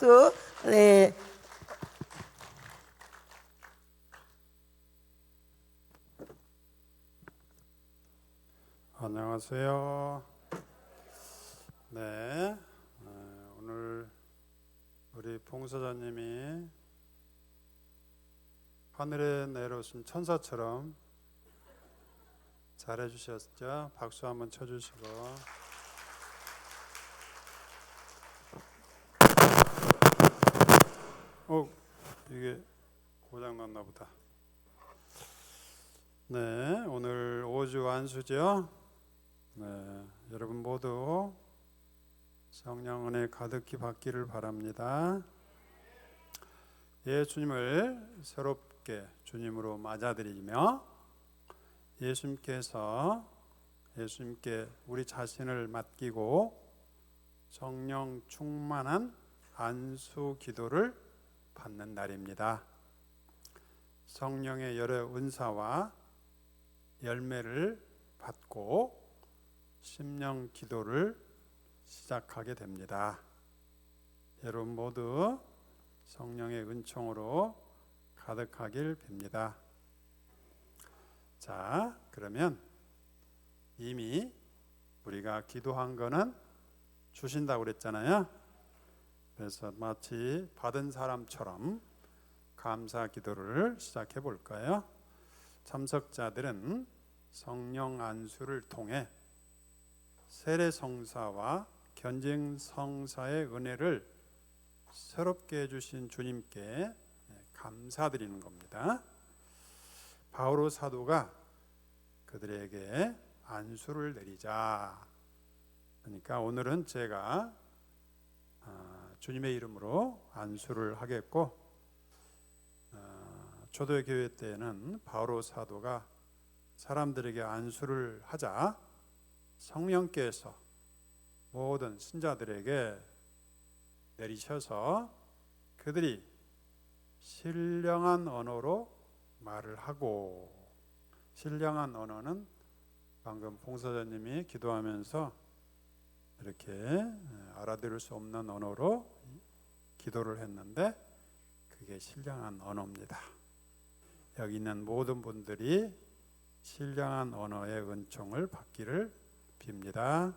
박수. 네. 안녕하세요. 네, 오늘 우리 봉사자님이 하늘에 내려오신 천사처럼 잘해주셨죠? 박수 한번 쳐주시고. 이게 고장났나 보다. 네, 오늘 5주 안수죠? 네, 여러분 모두 성령 은혜 가득히 받기를 바랍니다. 예수님을 새롭게 주님으로 맞아들이며 예수님께 우리 자신을 맡기고 성령 충만한 안수 기도를 받는 날입니다. 성령의 여러 은사와 열매를 받고 심령 기도를 시작하게 됩니다. 여러분 모두 성령의 은총으로 가득하길 빕니다. 자, 그러면 이미 우리가 기도한 거는 주신다고 그랬잖아요. 그래서 마치 받은 사람처럼 감사 기도를 시작해 볼까요? 참석자들은 성령 안수를 통해 세례성사와 견증성사의 은혜를 새롭게 해주신 주님께 감사드리는 겁니다. 바오로 사도가 그들에게 안수를 내리자. 그러니까 오늘은 제가 주님의 이름으로 안수를 하겠고, 초대교회 때는 바오로 사도가 사람들에게 안수를 하자 성령께서 모든 신자들에게 내리셔서 그들이 신령한 언어로 말을 하고, 신령한 언어는 방금 봉사자님이 기도하면서 이렇게 알아들을 수 없는 언어로 기도를 했는데 그게 신령한 언어입니다. 여기 있는 모든 분들이 신령한 언어의 은총을 받기를 빕니다.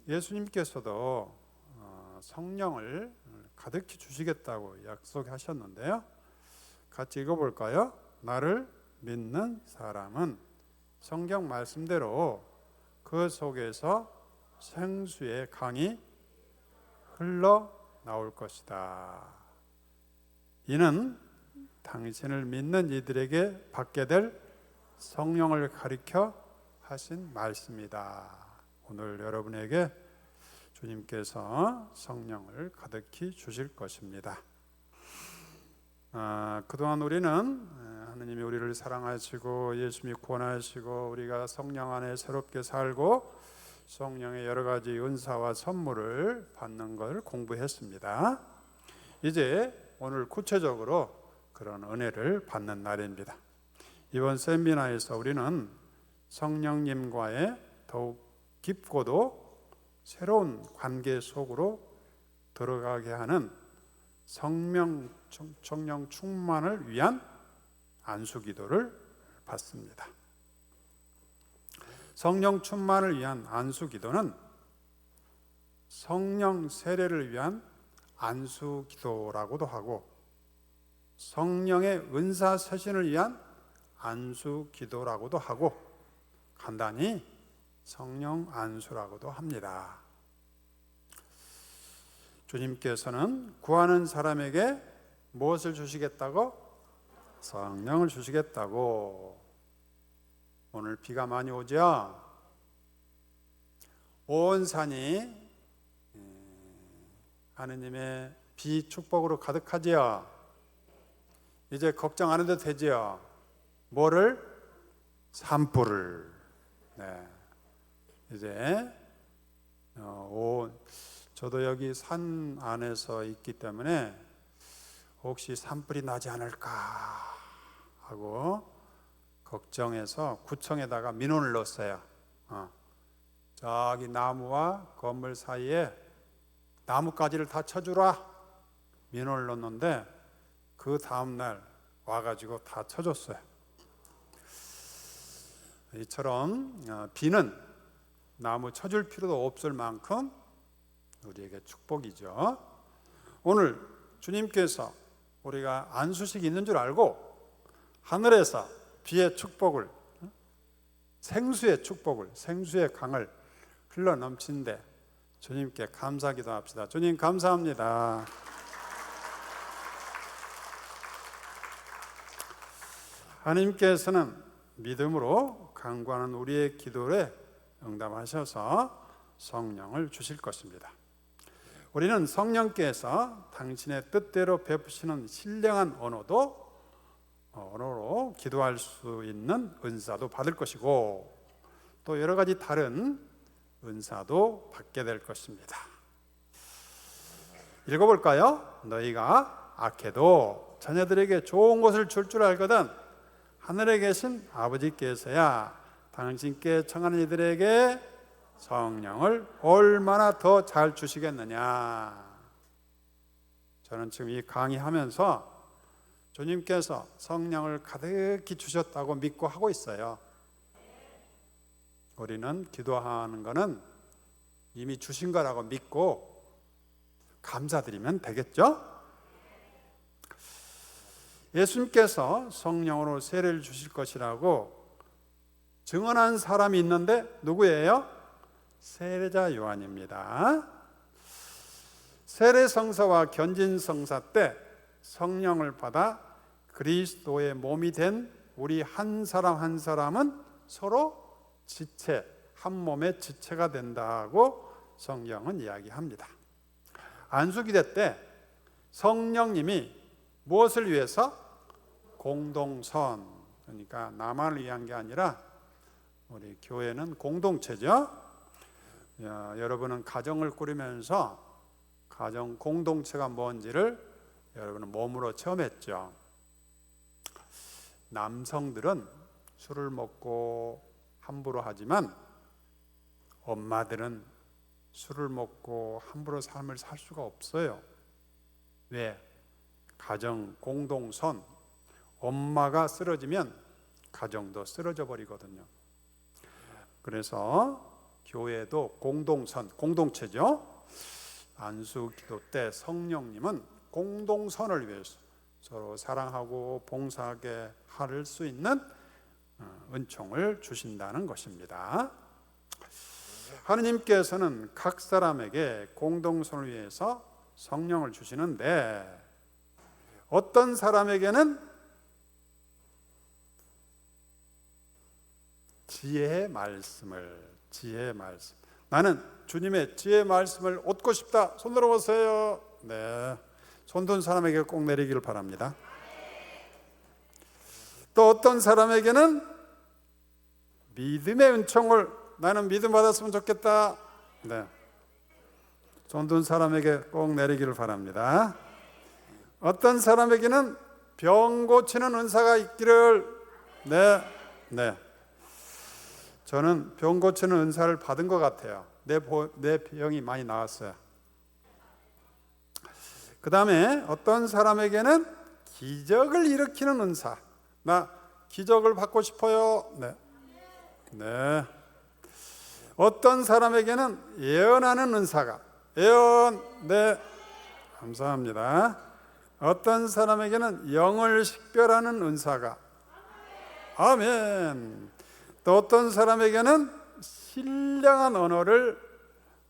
예수님께서도 성령을 가득히 주시겠다고 약속하셨는데요. 같이 읽어볼까요? 나를 믿는 사람은 성경 말씀대로 그 속에서 생수의 강이 흘러나올 것이다. 이는 당신을 믿는 이들에게 받게 될 성령을 가리켜 하신 말씀이다. 오늘 여러분에게 주님께서 성령을 가득히 주실 것입니다. 그동안 우리는 하느님이 우리를 사랑하시고 예수님이 구원하시고 우리가 성령 안에 새롭게 살고 성령의 여러 가지 은사와 선물을 받는 걸 공부했습니다. 이제 오늘 구체적으로 그런 은혜를 받는 날입니다. 이번 세미나에서 우리는 성령님과의 더욱 깊고도 새로운 관계 속으로 들어가게 하는 성령 충만을 위한 안수 기도를 받습니다. 성령 충만을 위한 안수 기도는 성령 세례를 위한 안수 기도라고도 하고 성령의 은사 서신을 위한 안수 기도라고도 하고 간단히 성령 안수라고도 합니다. 주님께서는 구하는 사람에게 무엇을 주시겠다고? 성령을 주시겠다고. 오늘 비가 많이 오죠? 온 산이 하느님의 비 축복으로 가득하지요? 이제 걱정 안 해도 되지요? 뭐를? 산불을. 네. 이제 저도 여기 산 안에서 있기 때문에 혹시 산불이 나지 않을까 하고 걱정해서 구청에다가 민원을 넣었어요. 저기 나무와 건물 사이에 나뭇가지를 다 쳐주라 민원을 넣었는데 그 다음날 와가지고 다 쳐줬어요. 이처럼 비는 나무 쳐줄 필요도 없을 만큼 우리에게 축복이죠. 오늘 주님께서 우리가 안수식이 있는 줄 알고 하늘에서 비의 축복을, 생수의 축복을, 생수의 강을 흘러 넘치는데 주님께 감사기도 합시다. 주님 감사합니다. 하나님께서는 믿음으로 간구하는 우리의 기도에 응답하셔서 성령을 주실 것입니다. 우리는 성령께서 당신의 뜻대로 베푸시는 신령한 언어로 기도할 수 있는 은사도 받을 것이고 또 여러 가지 다른 은사도 받게 될 것입니다. 읽어볼까요? 너희가 악해도 자녀들에게 좋은 것을 줄 줄 알거든 하늘에 계신 아버지께서야 당신께 청하는 이들에게 성령을 얼마나 더 잘 주시겠느냐. 저는 지금 이 강의하면서 주님께서 성령을 가득히 주셨다고 믿고 하고 있어요. 우리는 기도하는 것은 이미 주신 거라고 믿고 감사드리면 되겠죠? 예수님께서 성령으로 세례를 주실 것이라고 증언한 사람이 있는데 누구예요? 세례자 요한입니다. 세례성사와 견진성사 때 성령을 받아 그리스도의 몸이 된 우리 한 사람 한 사람은 서로 지체, 한 몸의 지체가 된다고 성경은 이야기합니다. 안수기대 때 성령님이 무엇을 위해서? 공동선, 그러니까 나만을 위한 게 아니라 우리 교회는 공동체죠. 여러분은 가정을 꾸리면서 가정 공동체가 뭔지를 여러분은 몸으로 체험했죠. 남성들은 술을 먹고 함부로 하지만 엄마들은 술을 먹고 함부로 삶을 살 수가 없어요. 왜? 가정 공동선, 엄마가 쓰러지면 가정도 쓰러져 버리거든요. 그래서 교회도 공동선, 공동체죠. 안수 기도 때 성령님은 공동선을 위해서 서로 사랑하고 봉사하게 할 수 있는 은총을 주신다는 것입니다. 하느님께서는 각 사람에게 공동선을 위해서 성령을 주시는데 어떤 사람에게는 지혜의 말씀. 나는 주님의 지혜의 말씀을 얻고 싶다. 손 들어보세요. 네, 손든 사람에게 꼭 내리기를 바랍니다. 또 어떤 사람에게는 믿음의 은총을, 나는 믿음 받았으면 좋겠다. 네, 손든 사람에게 꼭 내리기를 바랍니다. 어떤 사람에게는 병 고치는 은사가 있기를. 네. 저는 병 고치는 은사를 받은 것 같아요. 내 병이 많이 나았어요. 그 다음에 어떤 사람에게는 기적을 일으키는 은사. 나 기적을 받고 싶어요. 네. 어떤 사람에게는 예언하는 은사가. 예언. 네. 감사합니다. 어떤 사람에게는 영을 식별하는 은사가. 아멘. 또 어떤 사람에게는 신령한 언어를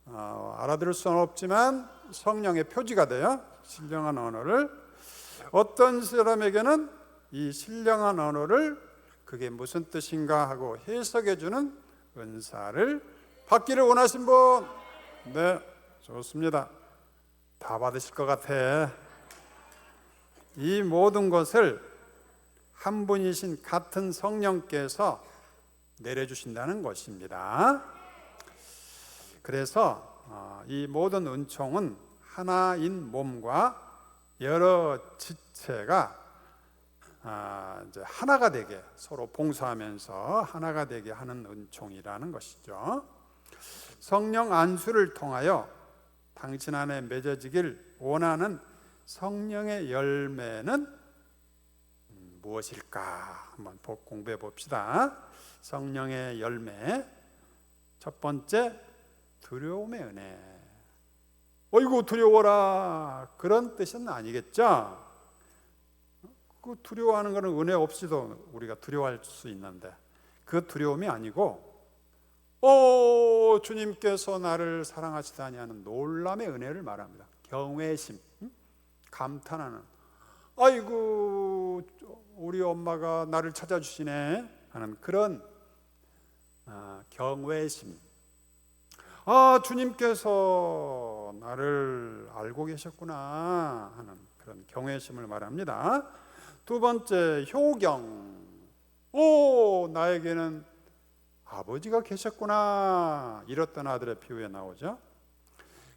알아들을 수는 없지만 성령의 표지가 돼요. 신령한 언어를. 어떤 사람에게는 이 신령한 언어를 그게 무슨 뜻인가 하고 해석해 주는 은사를 받기를 원하신 분? 네, 좋습니다. 다 받으실 것 같아. 이 모든 것을 한 분이신 같은 성령께서 내려주신다는 것입니다. 그래서 이 모든 은총은 하나인 몸과 여러 지체가 이제 하나가 되게 서로 봉사하면서 하나가 되게 하는 은총이라는 것이죠. 성령 안수를 통하여 당신 안에 맺어지길 원하는 성령의 열매는 무엇일까? 한번 공부해 봅시다. 성령의 열매, 첫 번째, 두려움의 은혜. 어이구 두려워라, 그런 뜻은 아니겠죠? 그 두려워하는 것은 은혜 없이도 우리가 두려워할 수 있는데, 그 두려움이 아니고 주님께서 나를 사랑하시다니 하는 놀람의 은혜를 말합니다. 경외심, 감탄하는, 아이고 우리 엄마가 나를 찾아주시네 하는 그런 경외심. 주님께서 나를 알고 계셨구나 하는 그런 경외심을 말합니다. 두 번째, 효경. 나에게는 아버지가 계셨구나, 잃었던 아들의 비유에 나오죠.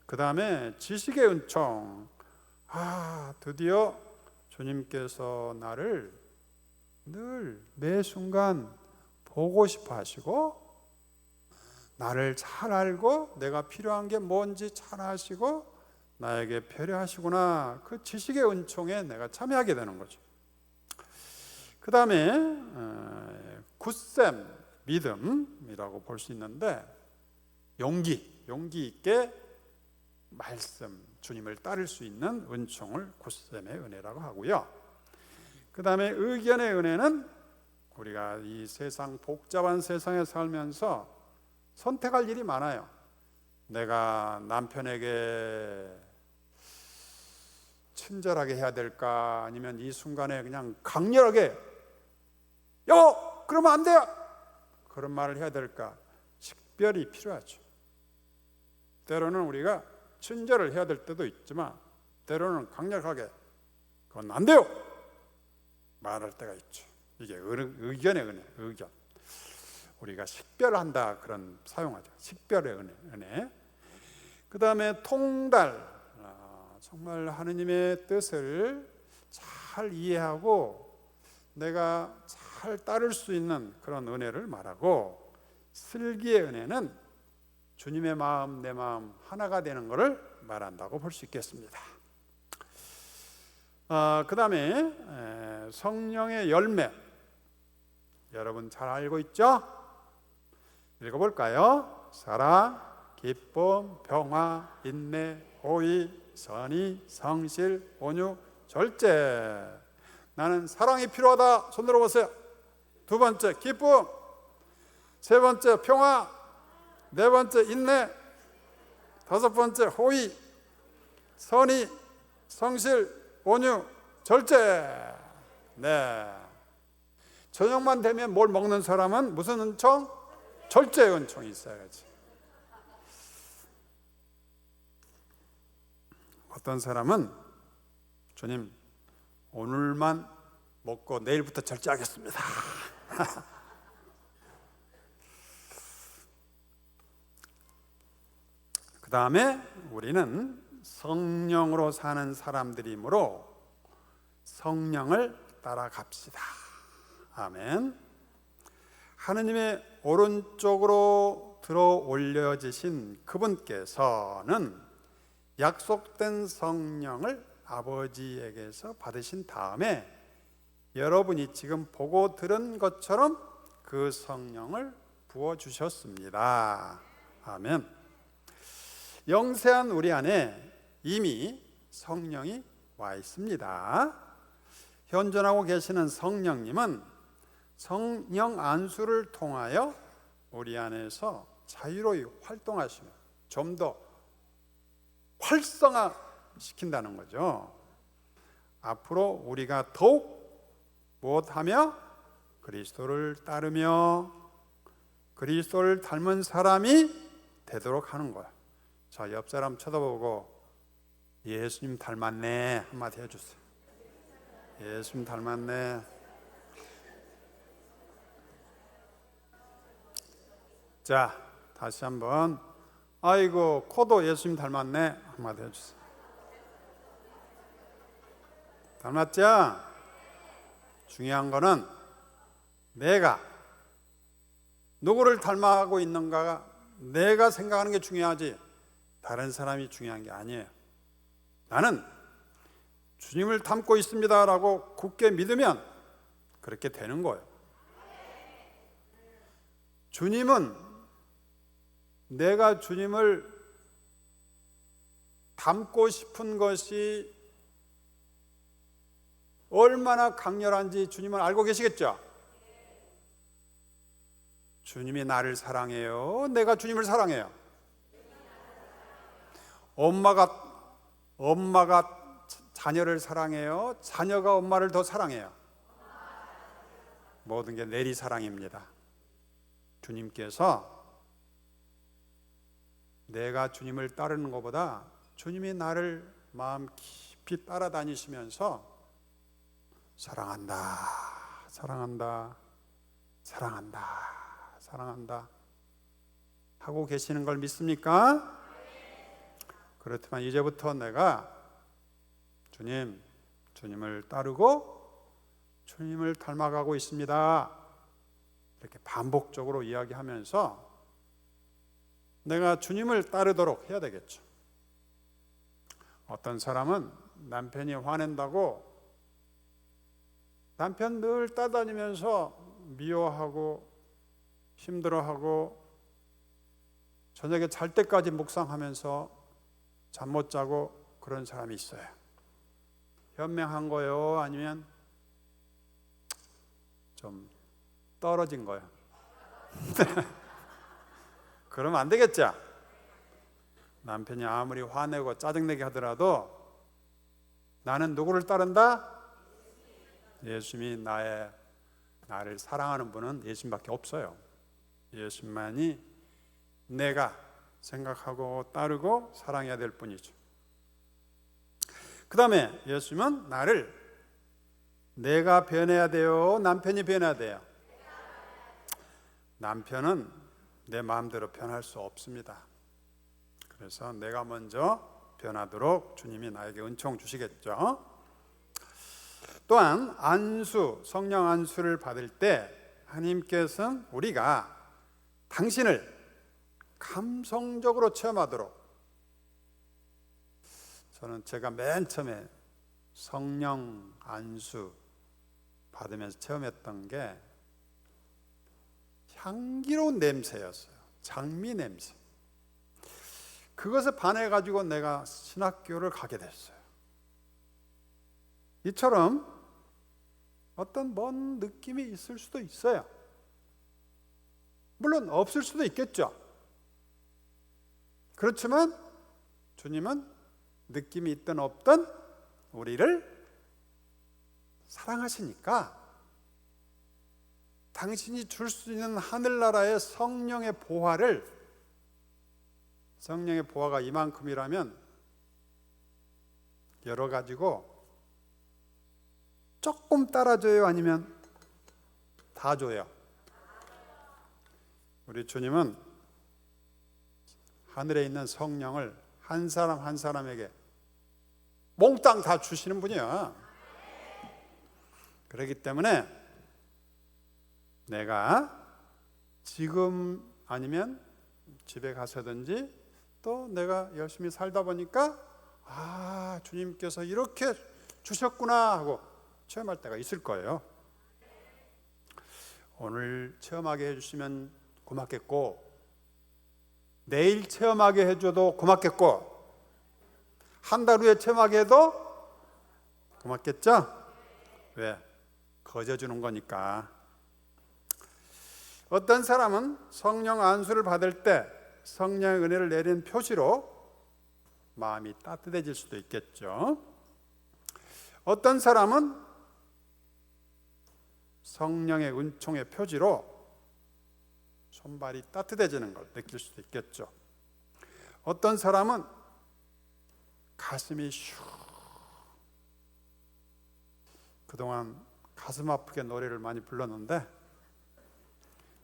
그 다음에 지식의 은총. 드디어 주님께서 나를 늘 매 순간 보고 싶어 하시고, 나를 잘 알고 내가 필요한 게 뭔지 잘 아시고 나에게 배려하시구나, 그 지식의 은총에 내가 참여하게 되는 거죠. 그 다음에 굳셈, 믿음이라고 볼 수 있는데, 용기 있게 말씀, 주님을 따를 수 있는 은총을 굳셈의 은혜라고 하고요. 그 다음에 의견의 은혜는 우리가 이 세상, 복잡한 세상에 살면서 선택할 일이 많아요. 내가 남편에게 친절하게 해야 될까, 아니면 이 순간에 그냥 강렬하게 그러면 안 돼요, 그런 말을 해야 될까. 식별이 필요하죠. 때로는 우리가 친절을 해야 될 때도 있지만, 때로는 강력하게 그건 안 돼요 말할 때가 있죠. 이게 의견의 은혜, 의견. 우리가 식별한다, 그런 사용하죠. 식별의 은혜. 그 다음에 통달. 정말 하느님의 뜻을 잘 이해하고 내가 잘 따를 수 있는 그런 은혜를 말하고, 슬기의 은혜는 주님의 마음, 내 마음 하나가 되는 것을 말한다고 볼 수 있겠습니다. 그 다음에 성령의 열매, 여러분 잘 알고 있죠? 읽어볼까요? 사랑, 기쁨, 평화, 인내, 호의, 선의, 성실, 온유, 절제. 나는 사랑이 필요하다, 손 들어보세요. 두 번째, 기쁨. 세 번째, 평화. 네 번째, 인내. 다섯 번째, 호의, 선의, 성실, 온유, 절제. 네. 저녁만 되면 뭘 먹는 사람은 무슨 은총? 절제의 은총이 있어야지. 어떤 사람은 주님 오늘만 먹고 내일부터 절제하겠습니다. 그 다음에 우리는 성령으로 사는 사람들이므로 성령을 따라갑시다. 아멘. 하느님의 오른쪽으로 들어 올려지신 그분께서는 약속된 성령을 아버지에게서 받으신 다음에 여러분이 지금 보고 들은 것처럼 그 성령을 부어주셨습니다. 아멘. 영세한 우리 안에 이미 성령이 와 있습니다. 현존하고 계시는 성령님은 성령 안수를 통하여 우리 안에서 자유로이 활동하시며 좀 더 활성화시킨다는 거죠. 앞으로 우리가 더욱 무엇하며? 그리스도를 따르며 그리스도를 닮은 사람이 되도록 하는 거야. 자, 옆 사람 쳐다보고 예수님 닮았네 한마디 해주세요. 예수님 닮았네. 자, 다시 한번 아이고 코도 예수님 닮았네 한마디 해주세요. 닮았죠? 중요한 거는 내가 누구를 닮아가고 있는가가 내가 생각하는 게 중요하지, 다른 사람이 중요한 게 아니에요. 나는 주님을 닮고 있습니다라고 굳게 믿으면 그렇게 되는 거예요. 주님은 내가 주님을 닮고 싶은 것이 얼마나 강렬한지 주님은 알고 계시겠죠? 주님이 나를 사랑해요? 내가 주님을 사랑해요? 엄마가 자녀를 사랑해요? 자녀가 엄마를 더 사랑해요? 모든 게 내리 사랑입니다. 주님께서 내가 주님을 따르는 것보다 주님이 나를 마음 깊이 따라다니시면서 사랑한다, 사랑한다, 사랑한다, 사랑한다 하고 계시는 걸 믿습니까? 그렇지만 이제부터 내가 주님을 따르고 주님을 닮아가고 있습니다. 이렇게 반복적으로 이야기하면서 내가 주님을 따르도록 해야 되겠죠. 어떤 사람은 남편이 화낸다고 남편 늘 따다니면서 미워하고 힘들어하고 저녁에 잘 때까지 묵상하면서 잠 못 자고 그런 사람이 있어요. 현명한 거요? 아니면 좀 떨어진 거요? 그러면 안 되겠죠? 남편이 아무리 화내고 짜증내게 하더라도 나는 누구를 따른다? 예수님이 나를 사랑하는 분은 예수님밖에 없어요. 예수님만이 내가 생각하고 따르고 사랑해야 될 뿐이죠. 그 다음에 예수님은 내가 변해야 돼요? 남편이 변해야 돼요? 남편은 내 마음대로 변할 수 없습니다. 그래서 내가 먼저 변하도록 주님이 나에게 은총 주시겠죠. 또한 성령 안수를 받을 때 하나님께서는 우리가 당신을 감성적으로 체험하도록, 저는 제가 맨 처음에 성령 안수 받으면서 체험했던 게 향기로운 냄새였어요. 장미 냄새. 그것에 반해가지고 내가 신학교를 가게 됐어요. 이처럼 어떤 먼 느낌이 있을 수도 있어요. 물론 없을 수도 있겠죠. 그렇지만 주님은 느낌이 있든 없든 우리를 사랑하시니까 당신이 줄 수 있는 하늘나라의 성령의 보화가 이만큼이라면 여러 가지고 조금 따라줘요? 아니면 다 줘요? 우리 주님은 하늘에 있는 성령을 한 사람 한 사람에게 몽땅 다 주시는 분이야. 그렇기 때문에 내가 지금 아니면 집에 가서든지 또 내가 열심히 살다 보니까 주님께서 이렇게 주셨구나 하고 체험할 때가 있을 거예요. 오늘 체험하게 해주시면 고맙겠고, 내일 체험하게 해줘도 고맙겠고, 한 달 후에 체험하게 해도 고맙겠죠? 왜? 거저주는 거니까. 어떤 사람은 성령 안수를 받을 때 성령의 은혜를 내리는 표시로 마음이 따뜻해질 수도 있겠죠. 어떤 사람은 성령의 은총의 표지로 손발이 따뜻해지는 걸 느낄 수도 있겠죠. 어떤 사람은 가슴이 그동안 가슴 아프게 노래를 많이 불렀는데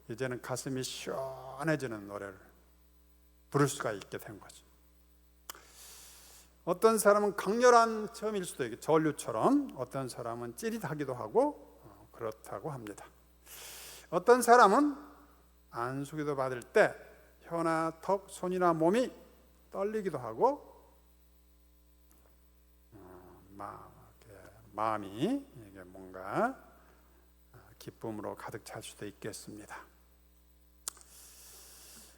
이제는 가슴이 시원해지는 노래를 부를 수가 있게 된 거죠. 어떤 사람은 강렬한 체험일 수도 있고 전류처럼, 어떤 사람은 찌릿하기도 하고 그렇다고 합니다. 어떤 사람은 안수기도 받을 때 혀나 턱, 손이나 몸이 떨리기도 하고 마음이 이게 뭔가 기쁨으로 가득 찰 수도 있겠습니다.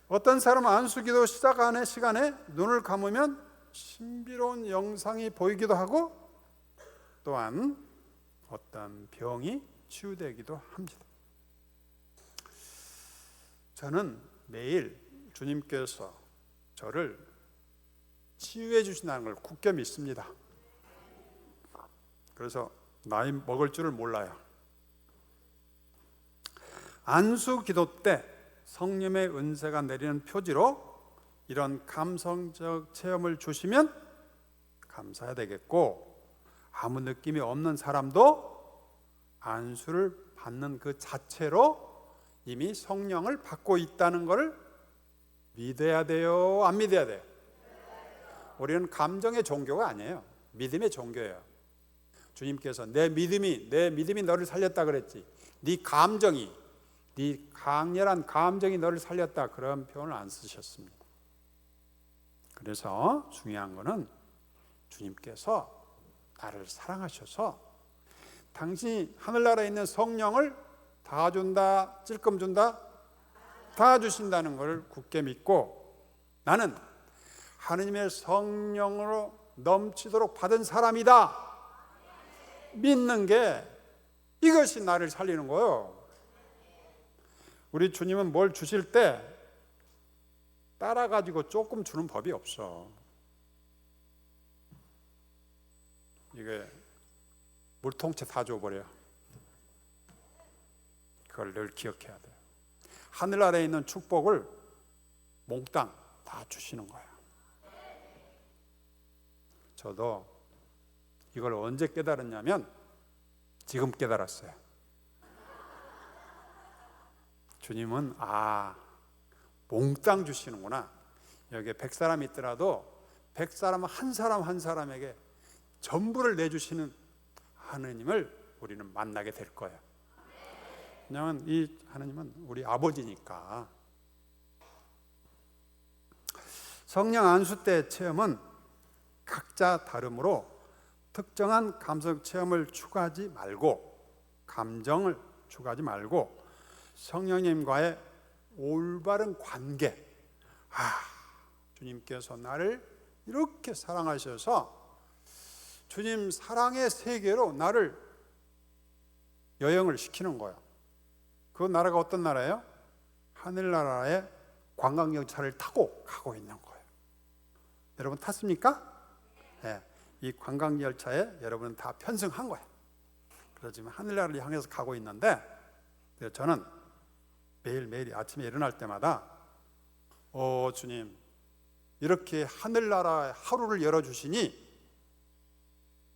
어떤 사람은 안수기도 시작하는 시간에 눈을 감으면 신비로운 영상이 보이기도 하고 또한 어떤 병이 치유되기도 합니다. 저는 매일 주님께서 저를 치유해 주신다는 걸 굳게 믿습니다. 그래서 나이 먹을 줄을 몰라요. 안수 기도 때 성령의 은혜가 내리는 표지로 이런 감성적 체험을 주시면 감사해야 되겠고, 아무 느낌이 없는 사람도 안수를 받는 그 자체로 이미 성령을 받고 있다는 것을 믿어야 돼요? 안 믿어야 돼요? 우리는 감정의 종교가 아니에요. 믿음의 종교예요. 주님께서 내 믿음이 너를 살렸다 그랬지. 네 강렬한 감정이 너를 살렸다, 그런 표현을 안 쓰셨습니다. 그래서 중요한 것은 주님께서 나를 사랑하셔서 당신이 하늘나라에 있는 성령을 다 준다, 찔끔 준다, 다 주신다는 것을 굳게 믿고, 나는 하느님의 성령으로 넘치도록 받은 사람이다 믿는 게, 이것이 나를 살리는 거예요. 우리 주님은 뭘 주실 때 따라가지고 조금 주는 법이 없어. 이게 물통째 다 줘버려. 그걸 늘 기억해야 돼요. 하늘나라에 있는 축복을 몽땅 다 주시는 거예요. 저도 이걸 언제 깨달았냐면 지금 깨달았어요. 주님은 몽땅 주시는구나. 여기에 100사람이 있더라도 100사람 한 사람 한 사람에게 전부를 내주시는 하느님을 우리는 만나게 될 거예요. 왜냐하면 이 하느님은 우리 아버지니까. 성령 안수 때 체험은 각자 다르므로 특정한 감성 체험을 추구하지 말고, 감정을 추구하지 말고 성령님과의 올바른 관계, 주님께서 나를 이렇게 사랑하셔서 주님 사랑의 세계로 나를 여행을 시키는 거예요. 그 나라가 어떤 나라예요? 하늘나라의 관광열차를 타고 가고 있는 거예요. 여러분 탔습니까? 네, 이 관광열차에 여러분은 다 편승한 거예요. 그렇지만 하늘나라를 향해서 가고 있는데, 저는 매일매일 아침에 일어날 때마다 주님, 이렇게 하늘나라의 하루를 열어주시니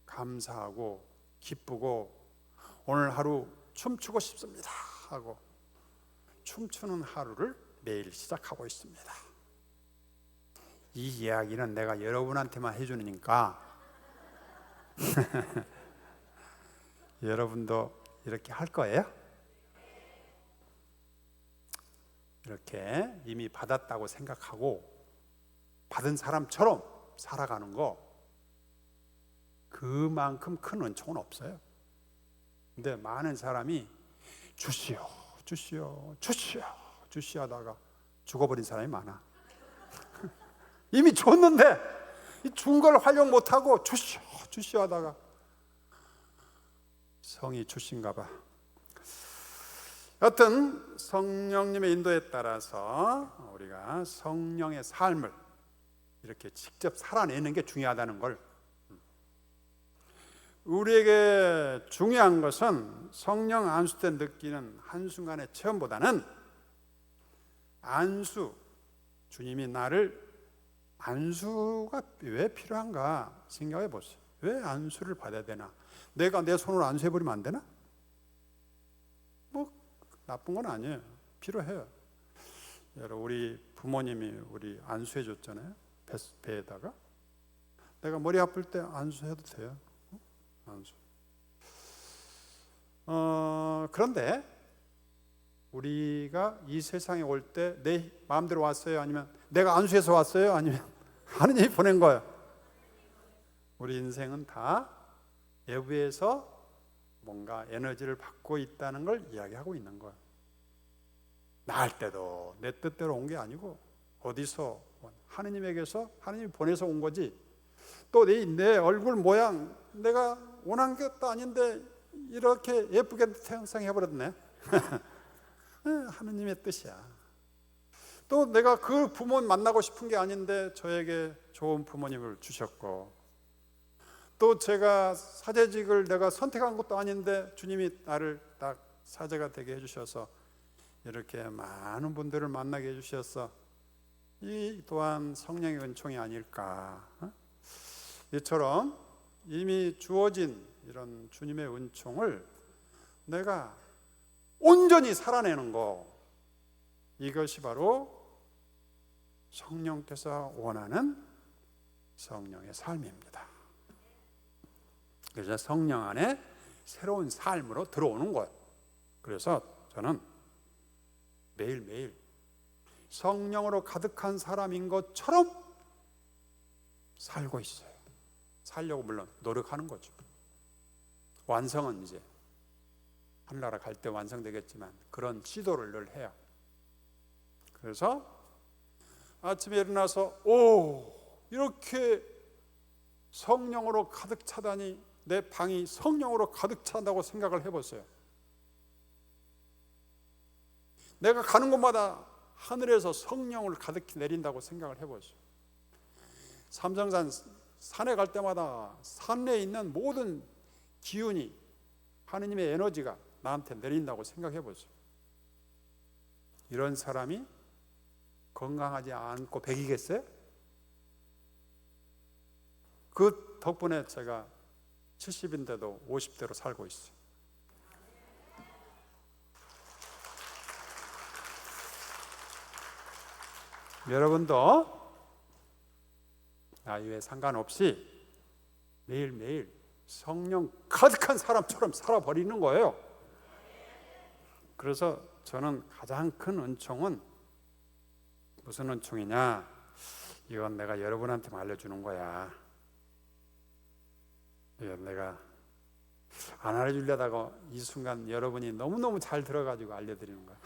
감사하고 기쁘고 오늘 하루 춤추고 싶습니다 하고 춤추는 하루를 매일 시작하고 있습니다. 이 이야기는 내가 여러분한테만 해주니까 여러분도 이렇게 할 거예요? 이렇게 이미 받았다고 생각하고 받은 사람처럼 살아가는 거, 그만큼 큰 은총은 없어요. 근데 많은 사람이 주시오 하다가 죽어버린 사람이 많아. 이미 줬는데 준 걸 활용 못하고 주시오 하다가 성이 주신가 봐. 여튼 성령님의 인도에 따라서 우리가 성령의 삶을 이렇게 직접 살아내는 게 중요하다는 걸, 우리에게 중요한 것은 성령 안수 때 느끼는 한순간의 체험보다는 주님이 나를, 안수가 왜 필요한가 생각해 보세요. 왜 안수를 받아야 되나? 내가 내 손으로 안수해버리면 안 되나? 나쁜 건 아니에요. 필요해요. 여러분, 우리 부모님이 우리 안수해 줬잖아요. 배에다가. 내가 머리 아플 때 안수해도 돼요. 안수. 그런데 우리가 이 세상에 올 때 내 마음대로 왔어요? 아니면 내가 안수해서 왔어요? 아니면 하느님이 보낸 거예요. 우리 인생은 다 외부에서 뭔가 에너지를 받고 있다는 걸 이야기하고 있는 거예요. 나 할 때도 내 뜻대로 온 게 아니고 어디서 하느님에게서 하느님이 보내서 온 거지. 또 내 얼굴 모양 내가 원한 것도 아닌데 이렇게 예쁘게 형상해 버렸네. 하느님의 뜻이야. 또 내가 그 부모 만나고 싶은 게 아닌데 저에게 좋은 부모님을 주셨고, 또 제가 사제직을 내가 선택한 것도 아닌데 주님이 나를 딱 사제가 되게 해주셔서 이렇게 많은 분들을 만나게 해주셔서 이 또한 성령의 은총이 아닐까. 이처럼 이미 주어진 이런 주님의 은총을 내가 온전히 살아내는 거, 이것이 바로 성령께서 원하는 성령의 삶입니다. 그래서 성령 안에 새로운 삶으로 들어오는 거예요. 그래서 저는 매일매일 성령으로 가득한 사람인 것처럼 살고 있어요. 살려고 물론 노력하는 거죠. 완성은 이제 하늘나라 갈 때 완성되겠지만 그런 시도를 늘 해요. 그래서 아침에 일어나서 이렇게 성령으로 가득 차다니, 내 방이 성령으로 가득 찬다고 생각을 해보세요. 내가 가는 곳마다 하늘에서 성령을 가득히 내린다고 생각을 해보세요. 삼성산 산에 갈 때마다 산에 있는 모든 기운이, 하느님의 에너지가 나한테 내린다고 생각해 보세요. 이런 사람이 건강하지 않고 백이겠어요? 그 덕분에 제가 70인데도 50대로 살고 있어요. 여러분도 나이에 상관없이 매일매일 성령 가득한 사람처럼 살아버리는 거예요. 그래서 저는 가장 큰 은총은 무슨 은총이냐? 이건 내가 여러분한테 알려주는 거야. 이건 내가 안 알려주려다가 이 순간 여러분이 너무너무 잘 들어가지고 알려드리는 거야.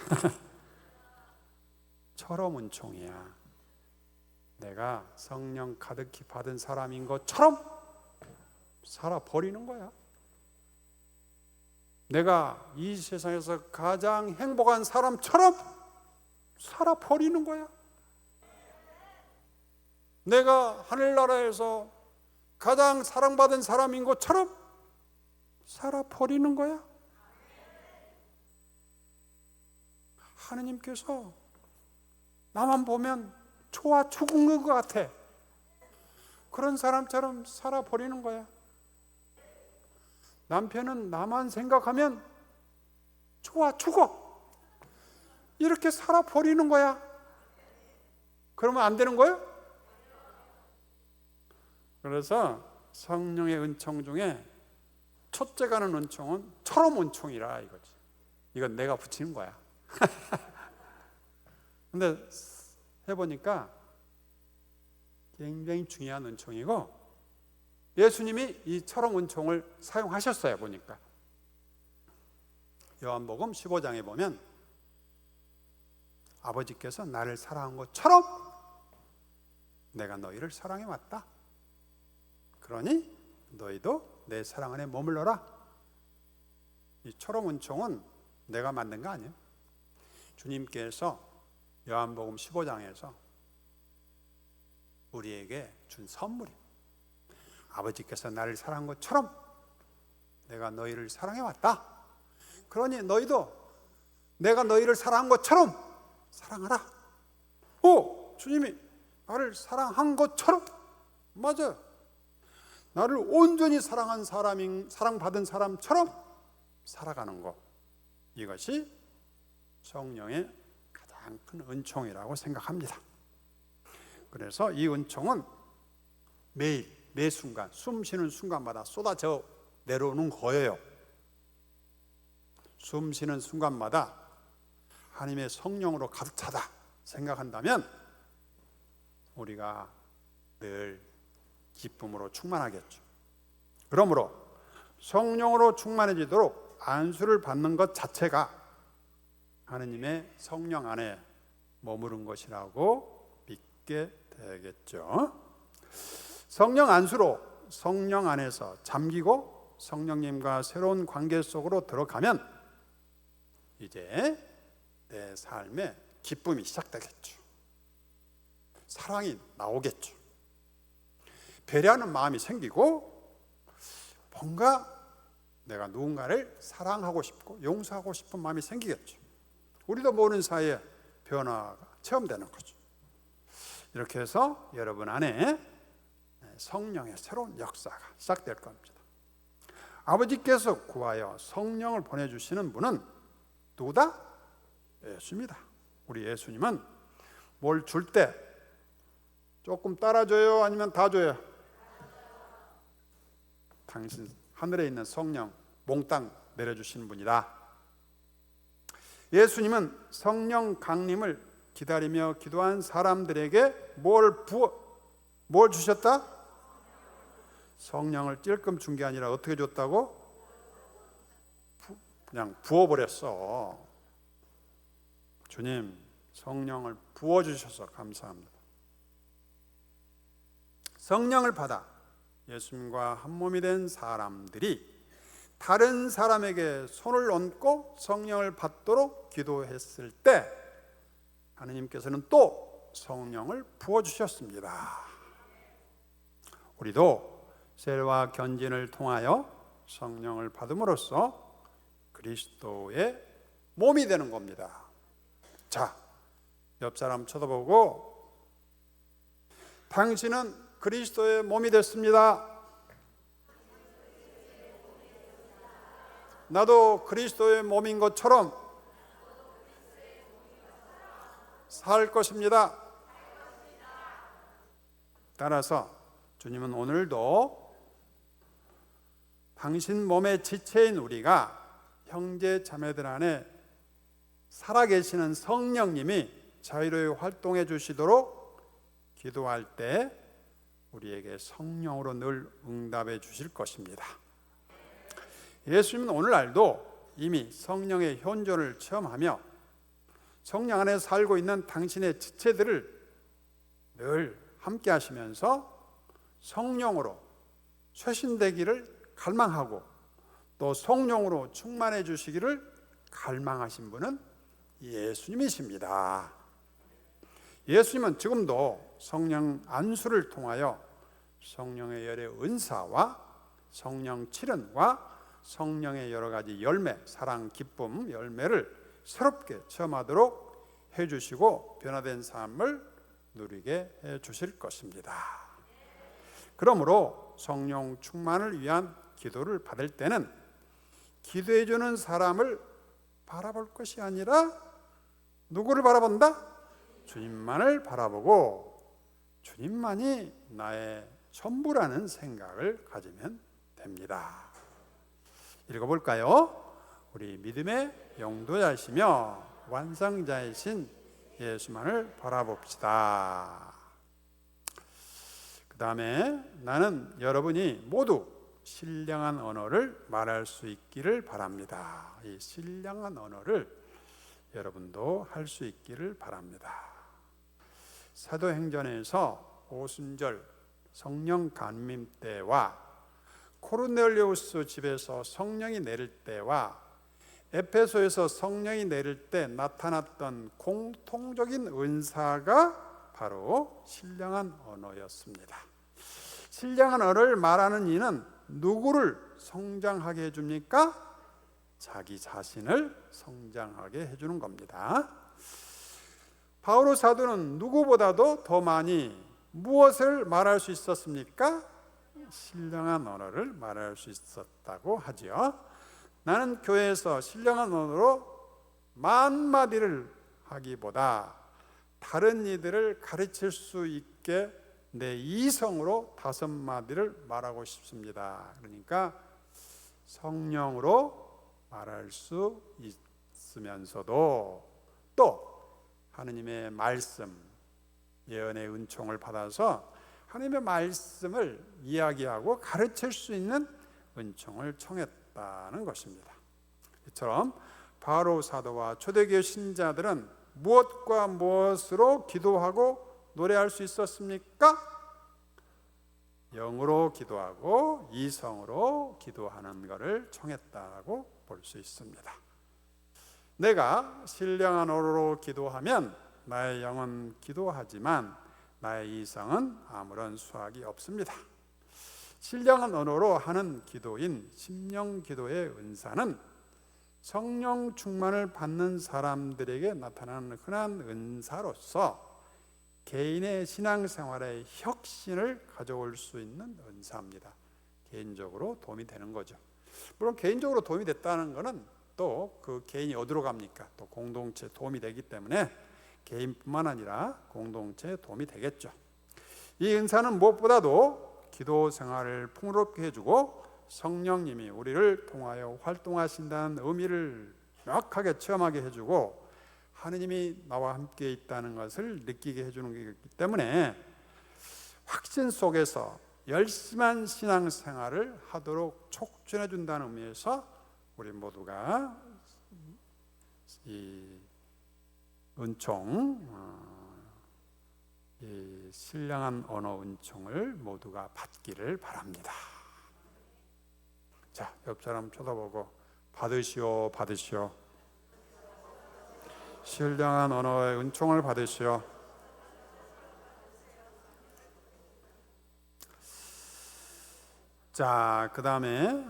처럼 은총이야. 내가 성령 가득히 받은 사람인 것처럼 살아버리는 거야. 내가 이 세상에서 가장 행복한 사람처럼 살아버리는 거야. 내가 하늘나라에서 가장 사랑받은 사람인 것처럼 살아버리는 거야. 하느님께서 나만 보면 좋아 죽은 것 같아. 그런 사람처럼 살아버리는 거야. 남편은 나만 생각하면 좋아 죽어. 이렇게 살아버리는 거야. 그러면 안 되는 거예요? 그래서 성령의 은총 중에 첫째 가는 은총은 처럼 은총이라 이거지. 이건 내가 붙이는 거야. 근데 해보니까 굉장히 중요한 은총이고, 예수님이 이 처럼 은총을 사용하셨어요. 보니까 요한복음 15장에 보면 아버지께서 나를 사랑한 것처럼 내가 너희를 사랑해 왔다. 그러니 너희도 내 사랑 안에 머물러라. 이 처럼 은총은 내가 만든 거 아니에요. 주님께서 요한복음 15장에서 우리에게 준 선물이에요. 아버지께서 나를 사랑한 것처럼 내가 너희를 사랑해 왔다. 그러니 너희도 내가 너희를 사랑한 것처럼 사랑하라. 주님이 나를 사랑한 것처럼, 맞아요. 나를 온전히 사랑한 사랑받은 사람처럼 살아가는 것, 이것이 성령의 가장 큰 은총이라고 생각합니다. 그래서 이 은총은 매일 매 순간, 숨 쉬는 순간마다 쏟아져 내려오는 거예요. 숨 쉬는 순간마다 하나님의 성령으로 가득 차다 생각한다면 우리가 늘 기쁨으로 충만하겠죠. 그러므로 성령으로 충만해지도록 안수를 받는 것 자체가 하느님의 성령 안에 머무른 것이라고 믿게 되겠죠. 성령 안수로 성령 안에서 잠기고 성령님과 새로운 관계 속으로 들어가면 이제 내 삶에 기쁨이 시작되겠죠. 사랑이 나오겠죠. 배려하는 마음이 생기고 뭔가 내가 누군가를 사랑하고 싶고 용서하고 싶은 마음이 생기겠죠. 우리도 모르는 사이에 변화가 체험되는 거죠. 이렇게 해서 여러분 안에 성령의 새로운 역사가 시작될 겁니다. 아버지께서 구하여 성령을 보내주시는 분은 누구다? 예수입니다. 우리 예수님은 뭘 줄 때 조금 따라줘요? 아니면 다 줘요? 당신 하늘에 있는 성령 몽땅 내려주시는 분이다. 예수님은 성령 강림을 기다리며 기도한 사람들에게 뭘 주셨다? 성령을 찔끔 준 게 아니라 어떻게 줬다고? 그냥 부어버렸어. 주님, 성령을 부어주셔서 감사합니다. 성령을 받아 예수님과 한 몸이 된 사람들이 다른 사람에게 손을 얹고 성령을 받도록 기도했을 때 하느님께서는 또 성령을 부어주셨습니다. 우리도 셀와 견진을 통하여 성령을 받음으로써 그리스도의 몸이 되는 겁니다. 자, 옆 사람 쳐다보고 당신은 그리스도의 몸이 됐습니다. 나도 그리스도의 몸인 것처럼 살 것입니다. 따라서 주님은 오늘도 당신 몸의 지체인 우리가 형제 자매들 안에 살아계시는 성령님이 자유로이 활동해 주시도록 기도할 때 우리에게 성령으로 늘 응답해 주실 것입니다. 예수님은 오늘날도 이미 성령의 현존을 체험하며 성령 안에 살고 있는 당신의 지체들을 늘 함께 하시면서 성령으로 쇄신되기를 갈망하고 또 성령으로 충만해 주시기를 갈망하신 분은 예수님이십니다. 예수님은 지금도 성령 안수를 통하여 성령의 열의 은사와 성령 칠은과 성령의 여러 가지 열매, 사랑, 기쁨, 열매를 새롭게 체험하도록 해주시고 변화된 삶을 누리게 해주실 것입니다. 그러므로 성령 충만을 위한 기도를 받을 때는 기도해주는 사람을 바라볼 것이 아니라 누구를 바라본다? 주님만을 바라보고 주님만이 나의 전부라는 생각을 가지면 됩니다. 읽어볼까요? 우리 믿음의 영도자이시며 완성자이신 예수만을 바라봅시다. 그 다음에 나는 여러분이 모두 신령한 언어를 말할 수 있기를 바랍니다. 이 신령한 언어를 여러분도 할 수 있기를 바랍니다. 사도행전에서 오순절 성령 감림 때와 코르넬리우스 집에서 성령이 내릴 때와 에페소에서 성령이 내릴 때 나타났던 공통적인 은사가 바로 신령한 언어였습니다. 신령한 언어를 말하는 이는 누구를 성장하게 해줍니까? 자기 자신을 성장하게 해주는 겁니다. 바오로 사도는 누구보다도 더 많이 무엇을 말할 수 있었습니까? 신령한 언어를 말할 수 있었다고 하지요. 나는 교회에서 신령한 언어로 만마디를 하기보다 다른 이들을 가르칠 수 있게 내 이성으로 5마디를 말하고 싶습니다. 그러니까 성령으로 말할 수 있으면서도 또 하느님의 말씀, 예언의 은총을 받아서 하나님의 말씀을 이야기하고 가르칠 수 있는 은총을 청했다는 것입니다. 이처럼 바로 사도와 초대교회 신자들은 무엇과 무엇으로 기도하고 노래할 수 있었습니까? 영으로 기도하고 이성으로 기도하는 것을 청했다고 볼 수 있습니다. 내가 신령한 언어로 기도하면 나의 영은 기도하지만 나의 이성은 아무런 수확이 없습니다. 신령한 언어로 하는 기도인 심령 기도의 은사는 성령 충만을 받는 사람들에게 나타나는 흔한 은사로서 개인의 신앙생활의 혁신을 가져올 수 있는 은사입니다. 개인적으로 도움이 되는 거죠. 물론 개인적으로 도움이 됐다는 것은 또 그 개인이 어디로 갑니까? 또 공동체에 도움이 되기 때문에 개인뿐만 아니라 공동체에 도움이 되겠죠. 이 은사는 무엇보다도 기도 생활을 풍요롭게 해주고 성령님이 우리를 통하여 활동하신다는 의미를 명확하게 체험하게 해주고 하느님이 나와 함께 있다는 것을 느끼게 해주는 것이기 때문에 확신 속에서 열심한 신앙생활을 하도록 촉진해 준다는 의미에서 우리 모두가 이 은총, 이 신령한 언어 은총을 모두가 받기를 바랍니다. 자, 옆 사람 쳐다보고 받으시오, 받으시오. 신령한 언어의 은총을 받으시오. 자, 그 다음에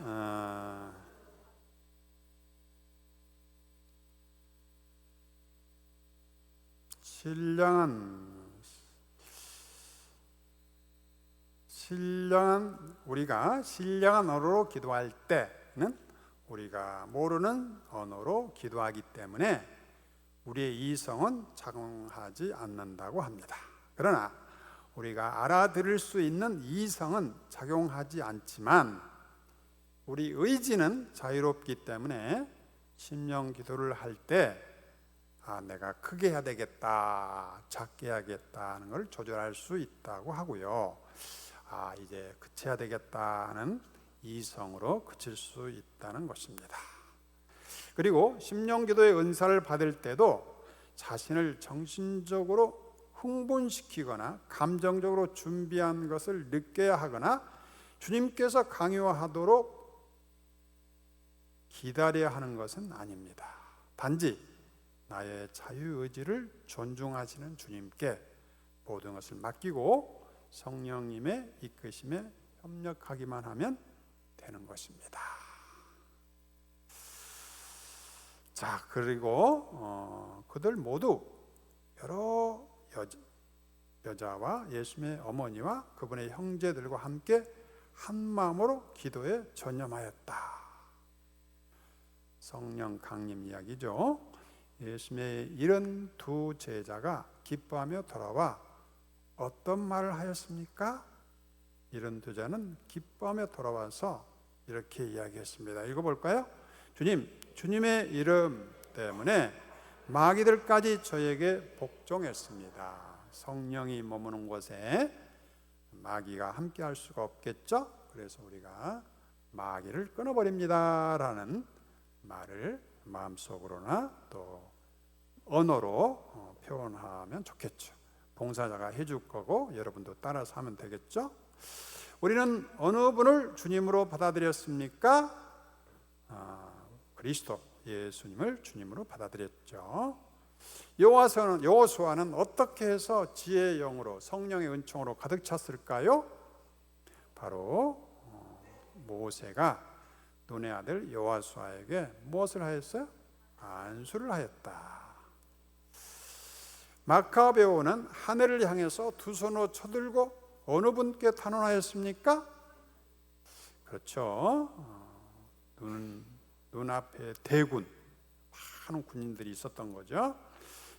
우리가 신령한 언어로 기도할 때는 우리가 모르는 언어로 기도하기 때문에 우리의 이성은 작용하지 않는다고 합니다. 그러나 우리가 알아들을 수 있는 이성은 작용하지 않지만 우리 의지는 자유롭기 때문에 심령 기도를 할 때 내가 크게 해야 되겠다, 작게 해야겠다 하는 걸 조절할 수 있다고 하고요. 이제 그쳐야 되겠다 하는 이성으로 그칠 수 있다는 것입니다. 그리고 심령 기도의 은사를 받을 때도 자신을 정신적으로 흥분시키거나 감정적으로 준비한 것을 느껴야 하거나 주님께서 강요하도록 기다려야 하는 것은 아닙니다. 단지 나의 자유의지를 존중하시는 주님께 모든 것을 맡기고 성령님의 이끄심에 협력하기만 하면 되는 것입니다. 자, 그리고 그들 모두 여러 여자와 예수님의 어머니와 그분의 형제들과 함께 한 마음으로 기도에 전념하였다. 성령 강림 이야기죠. 예수님의 72 제자가 기뻐하며 돌아와 어떤 말을 하였습니까? 72자는 기뻐하며 돌아와서 이렇게 이야기했습니다. 읽어볼까요? 주님의 이름 때문에 마귀들까지 저에게 복종했습니다. 성령이 머무는 곳에 마귀가 함께 할 수가 없겠죠? 그래서 우리가 마귀를 끊어버립니다 라는 말을 마음속으로나 또 언어로 표현하면 좋겠죠. 봉사자가 해줄 거고 여러분도 따라서 하면 되겠죠? 우리는 어느 분을 주님으로 받아들였습니까? 그리스도 예수님을 주님으로 받아들였죠. 여호수아는 어떻게 해서 지혜의 영으로 성령의 은총으로 가득 찼을까요? 바로 모세가 눈의 아들 여호수아에게 무엇을 하였어요? 안수를 하였다. 마카베오는 하늘을 향해서 두 손으로 쳐들고 어느 분께 탄원하였습니까? 그렇죠. 눈앞에 대군, 많은 군인들이 있었던 거죠.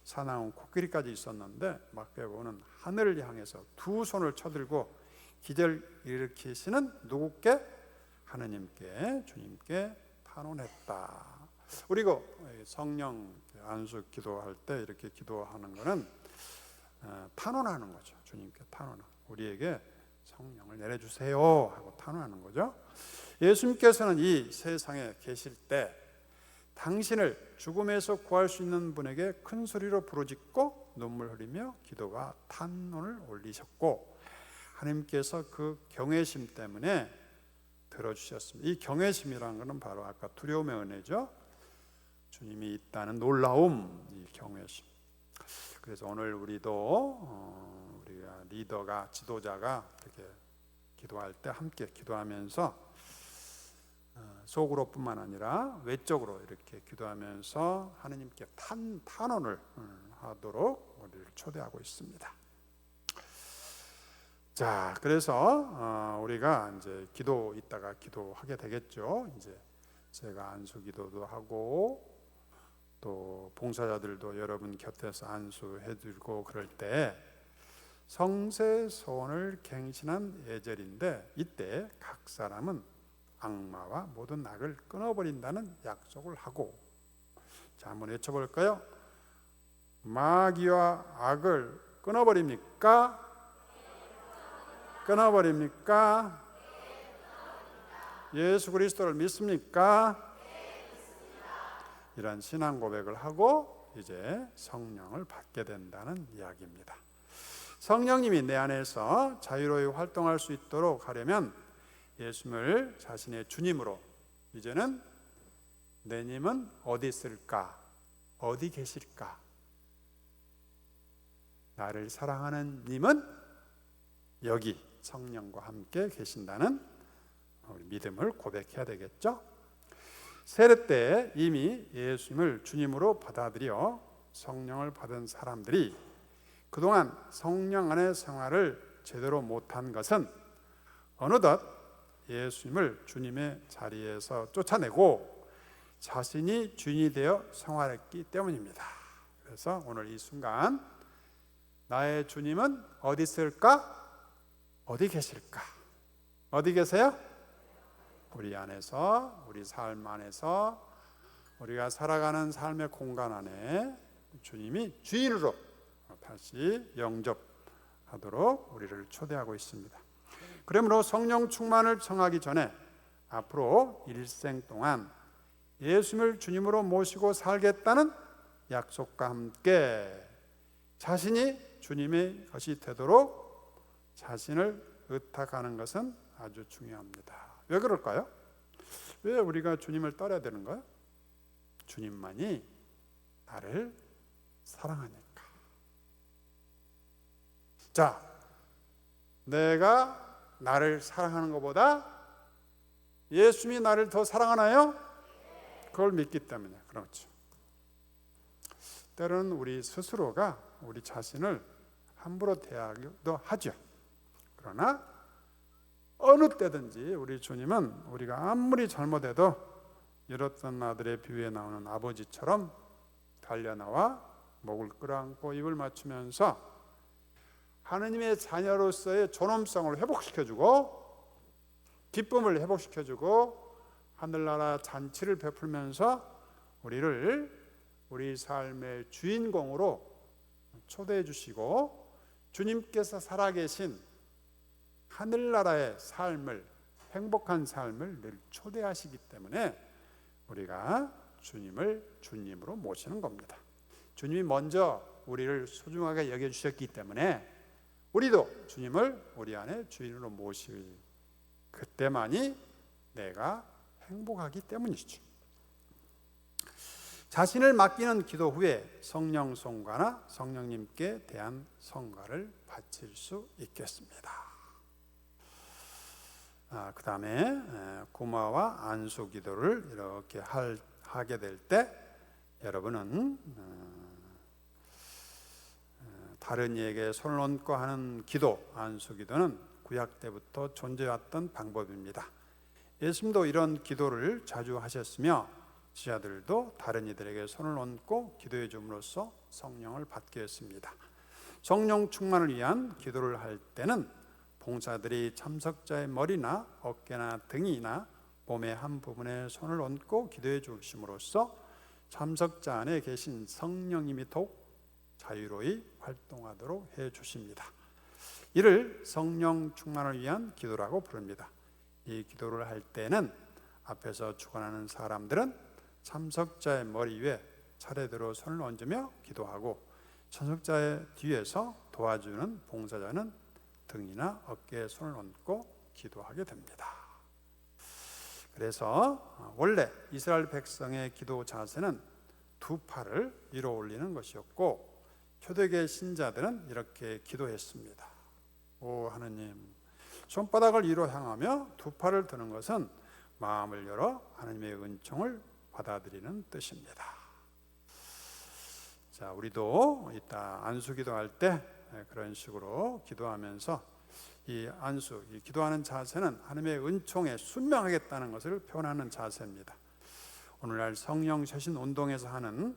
사나운 코끼리까지 있었는데 마카베오는 하늘을 향해서 두 손을 쳐들고 기절 일으키시는 누구께? 하느님께, 주님께 탄원했다. 그리고 성령 안수 기도할 때 이렇게 기도하는 것은 탄원하는 거죠. 주님께 탄원하는, 우리에게 성령을 내려주세요 하고 탄원하는 거죠. 예수님께서는 이 세상에 계실 때 당신을 죽음에서 구할 수 있는 분에게 큰 소리로 부르짖고 눈물 흘리며 기도와 탄원을 올리셨고, 하나님께서 그 경외심 때문에 들어주셨습니다. 이 경외심이라는 것은 바로 아까 두려움의 은혜죠. 주님이 있다는 놀라움, 이 경외심. 그래서 오늘 우리도 우리가 리더가, 지도자가 이렇게 기도할 때 함께 기도하면서 속으로뿐만 아니라 외적으로 이렇게 기도하면서 하느님께 탄원을 하도록 우리를 초대하고 있습니다. 자, 그래서 우리가 이제 이따가 기도하게 되겠죠. 이제 제가 안수 기도도 하고 또 봉사자들도 여러분 곁에서 안수해주고 그럴 때 성세 소원을 갱신한 예절인데, 이때 각 사람은 악마와 모든 악을 끊어버린다는 약속을 하고, 자, 한번 외쳐볼까요? 마귀와 악을 끊어버립니까? 끊어버립니까? 예수 그리스도를 믿습니까? 이런 신앙 고백을 하고 이제 성령을 받게 된다는 이야기입니다. 성령님이 내 안에서 자유로이 활동할 수 있도록 하려면 예수님을 자신의 주님으로, 이제는 내 님은 어디 있을까? 어디 계실까? 나를 사랑하는 님은 여기 성령과 함께 계신다는 우리 믿음을 고백해야 되겠죠. 세례 때 이미 예수님을 주님으로 받아들여 성령을 받은 사람들이 그동안 성령 안의 생활을 제대로 못한 것은 어느덧 예수님을 주님의 자리에서 쫓아내고 자신이 주인이 되어 생활했기 때문입니다. 그래서 오늘 이 순간 나의 주님은 어디 있을까? 어디 계실까? 어디 계세요? 우리 안에서, 우리 삶 안에서, 우리가 살아가는 삶의 공간 안에 주님이 주인으로 다시 영접하도록 우리를 초대하고 있습니다. 그러므로 성령 충만을 청하기 전에 앞으로 일생 동안 예수님을 주님으로 모시고 살겠다는 약속과 함께 자신이 주님의 것이 되도록 자신을 의탁하는 것은 아주 중요합니다. 왜 그럴까요? 왜 우리가 주님을 따라야 되는가요? 주님만이 나를 사랑하니까. 자, 내가 나를 사랑하는 것보다 예수님이 나를 더 사랑하나요? 그걸 믿기 때문에 그렇죠. 때로는 우리 스스로가 우리 자신을 함부로 대하기도 하죠. 그러나 어느 때든지 우리 주님은 우리가 아무리 잘못해도 잃었던 아들의 비유에 나오는 아버지처럼 달려나와 목을 끌어안고 입을 맞추면서 하느님의 자녀로서의 존엄성을 회복시켜주고 기쁨을 회복시켜주고 하늘나라 잔치를 베풀면서 우리를 우리 삶의 주인공으로 초대해 주시고 주님께서 살아계신 하늘나라의 삶을, 행복한 삶을 늘 초대하시기 때문에 우리가 주님을 주님으로 모시는 겁니다. 주님이 먼저 우리를 소중하게 여겨주셨기 때문에 우리도 주님을 우리 안에 주인으로 모실 그때만이 내가 행복하기 때문이죠. 자신을 맡기는 기도 후에 성령 성가나 성령님께 대한 성가를 바칠 수 있겠습니다. 그 다음에 구마와 안수 기도를 이렇게 하게 될 때 여러분은 다른 이에게 손을 얹고 하는 기도, 안수 기도는 구약 때부터 존재해왔던 방법입니다. 예수님도 이런 기도를 자주 하셨으며 지자들도 다른 이들에게 손을 얹고 기도해 줌으로써 성령을 받게 했습니다. 성령 충만을 위한 기도를 할 때는 봉사들이 참석자의 머리나 어깨나 등이나 몸의 한 부분에 손을 얹고 기도해 주심으로써 참석자 안에 계신 성령님이 더욱 자유로이 활동하도록 해 주십니다. 이를 성령 충만을 위한 기도라고 부릅니다. 이 기도를 할 때는 앞에서 축원하는 사람들은 참석자의 머리 위에 차례대로 손을 얹으며 기도하고, 참석자의 뒤에서 도와주는 봉사자는 등이나 어깨에 손을 얹고 기도하게 됩니다. 그래서 원래 이스라엘 백성의 기도 자세는 두 팔을 위로 올리는 것이었고, 초대교회 신자들은 이렇게 기도했습니다. 오 하느님, 손바닥을 위로 향하며 두 팔을 드는 것은 마음을 열어 하나님의 은총을 받아들이는 뜻입니다. 자, 우리도 이따 안수 기도할 때 그런 식으로 기도하면서 이 안수, 이 기도하는 자세는 하나님의 은총에 순명하겠다는 것을 표현하는 자세입니다. 오늘날 성령 쇄신 운동에서 하는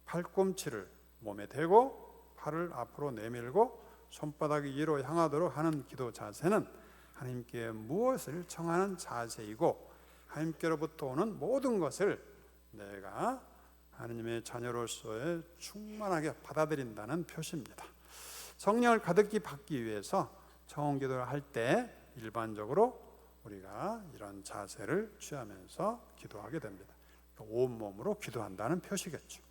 팔꿈치를 몸에 대고 팔을 앞으로 내밀고 손바닥이 위로 향하도록 하는 기도 자세는 하나님께 무엇을 청하는 자세이고, 하나님께로부터 오는 모든 것을 내가 하나님의 자녀로서의 충만하게 받아들인다는 표시입니다. 성령을 가득히 받기 위해서 청혼 기도를 할 때 일반적으로 우리가 이런 자세를 취하면서 기도하게 됩니다. 온몸으로 기도한다는 표시겠죠.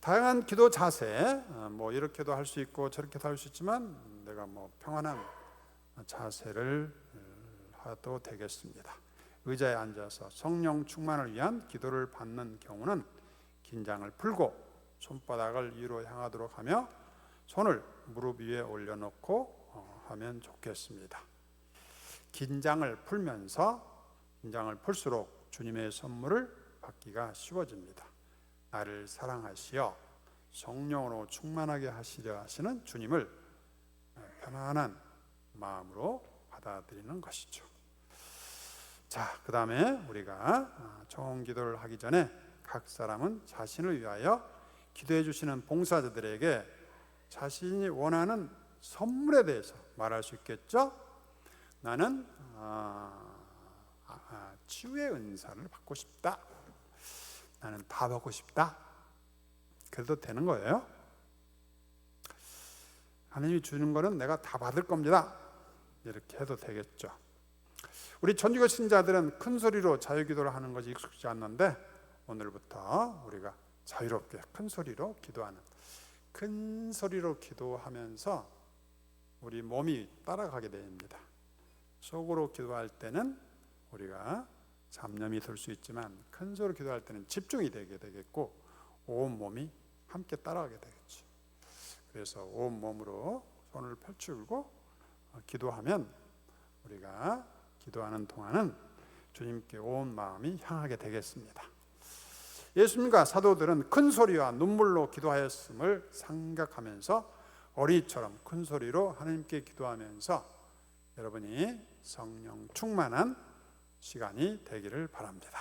다양한 기도 자세, 이렇게도 할 수 있고 저렇게도 할 수 있지만 내가 평안한 자세를 해도 되겠습니다. 의자에 앉아서 성령 충만을 위한 기도를 받는 경우는 긴장을 풀고 손바닥을 위로 향하도록 하며 손을 무릎 위에 올려놓고 하면 좋겠습니다. 긴장을 풀수록 주님의 선물을 받기가 쉬워집니다. 나를 사랑하시어 성령으로 충만하게 하시려 하시는 주님을 편안한 마음으로 받아들이는 것이죠. 자, 그 다음에 우리가 청혼 기도를 하기 전에 각 사람은 자신을 위하여 기도해 주시는 봉사자들에게 자신이 원하는 선물에 대해서 말할 수 있겠죠. 나는 치유의 은사를 받고 싶다. 나는 다 받고 싶다. 그래도 되는 거예요. 하나님이 주는 거는 내가 다 받을 겁니다. 이렇게 해도 되겠죠. 우리 천주교 신자들은 큰 소리로 자유기도를 하는 것이 익숙지 않는데, 오늘부터 우리가 자유롭게 큰 소리로 기도하는, 큰 소리로 기도하면서 우리 몸이 따라가게 됩니다. 속으로 기도할 때는 우리가 잡념이 들 수 있지만 큰 소리로 기도할 때는 집중이 되게 되겠고 온 몸이 함께 따라가게 되겠죠. 그래서 온 몸으로 손을 펼치고 기도하면 우리가 기도하는 동안은 주님께 온 마음이 향하게 되겠습니다. 예수님과 사도들은 큰 소리와 눈물로 기도하였음을 생각하면서 어린이처럼 큰 소리로 하나님께 기도하면서 여러분이 성령 충만한 시간이 되기를 바랍니다.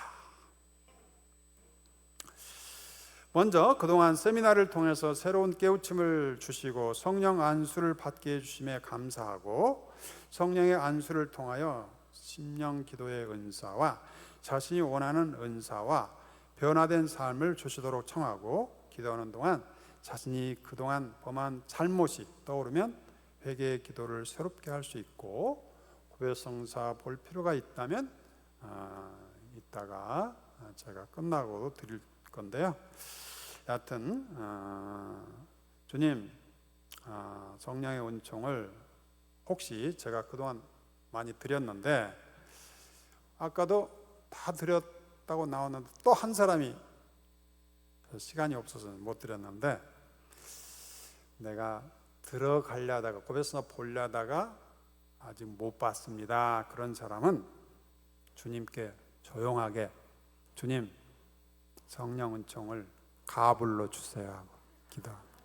먼저 그동안 세미나를 통해서 새로운 깨우침을 주시고 성령 안수를 받게 해주심에 감사하고, 성령의 안수를 통하여 심령 기도의 은사와 자신이 원하는 은사와 변화된 삶을 주시도록 청하고, 기도하는 동안 자신이 그동안 범한 잘못이 떠오르면 회개의 기도를 새롭게 할 수 있고, 고백성사 볼 필요가 있다면 이따가 제가 끝나고 드릴 건데요. 여하튼 주님 성령의 은총을 혹시 제가 그동안 많이 드렸는데, 아까도 다 드렸다고 나왔는데 또 한 사람이 시간이 없어서 못 드렸는데, 내가 들어가려다가 고백성사 보려다가 아직 못 봤습니다. 그런 사람은 주님께 조용하게 주님 성령 은총을 가불로 주세요 하고 기도합니다.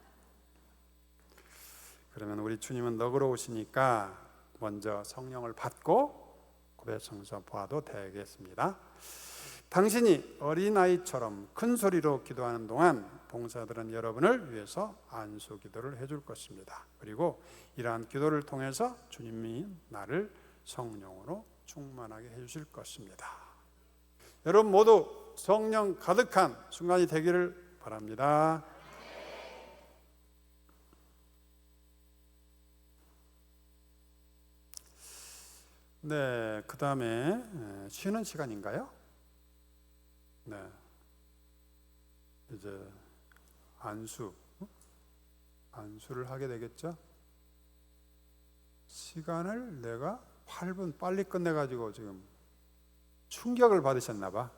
그러면 우리 주님은 너그러우시니까 먼저 성령을 받고 고백성사 보아도 되겠습니다. 당신이 어린아이처럼 큰 소리로 기도하는 동안 봉사들은 여러분을 위해서 안수 기도를 해줄 것입니다. 그리고 이러한 기도를 통해서 주님이 나를 성령으로 충만하게 해주실 것입니다. 여러분 모두 성령 가득한 순간이 되기를 바랍니다. 네, 그 다음에 쉬는 시간인가요? 네, 이제 안수를 하게 되겠죠. 시간을 내가 8분 빨리 끝내가지고 지금 충격을 받으셨나 봐.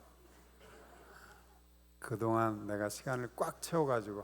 그동안 내가 시간을 꽉 채워가지고